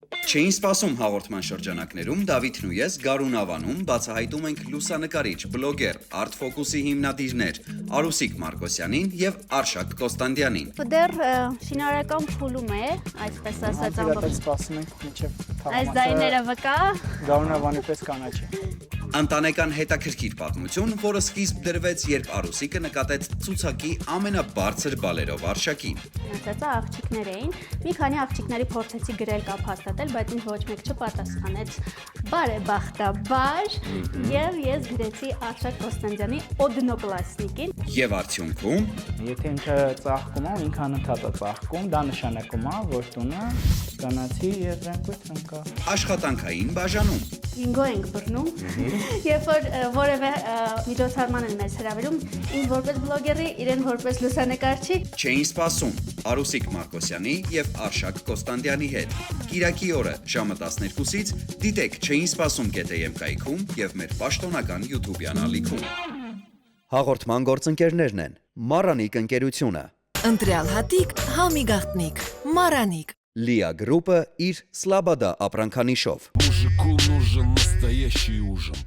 Չէին սպասում հաղորդման շրջանակներում Դավիթն ու ես Գարուն Ավանում բացահայտում ենք լուսանկարիչ, բլոգեր, Art Focus-ի հիմնադիրներ Արուսիկ Մարկոսյանին եւ Արշակ Կոստանդյանին։ Դեռ շինարարական փուլում է, այսպես ասած, ամբողջ սպասում ենք մինչև այս ձայները վկա։ Գարուն Ավանի պես կանաչի։ Ընտանեկան հետաքրքիր պատմություն, որը սկիզբ դրվեց, երբ Արուսիկը նկատեց ցուցակի ամենաբարձր բալերով Արշակին։ Ասածը աղջիկներ էին։ Մի քանի աղջիկների փորձեցի գրել կապ հաստատել, բայց ինձ ոչ մեկ չպատասխանեց բարեբախտաբար, եւ ես գրեցի Արշակ Կոստանդյանի օդնոկլասնիկին։ Եվ արդյունքում, Եթե ինքը ծաղկում է, ինքը անընդհատ է ծաղկում, դա նշանակում է, որ տունը կանացի եզրանկություն կա։ աշխատանքային բաժանում, Ինգո ենք բռնում, երբ որ որևէ միջոցառման են մեզ հրավիրում, ինձ որպես բլոգերի, իրեն որպես լուսանկարչի, չէին սպասում Արուսիկ Մարկոսյանի եւ Արշակ Կոստանդյանի հետ։ Կիրակի օրը ժամը 12-ից դիտեք «Չէին սպասում» GTM կայքում եւ մեր պաշտոնական YouTube-յան ալիքում։ Հաղորդման գործընկերներն են Մարանիկ ընկերությունը, Ընտրյալ հատիկ, համի գաղտնիք, Մարանիկ։ Լիա գրուպը իր Սլաբադա ապրանքանիշով։ Мужику нужен настоящий ужин.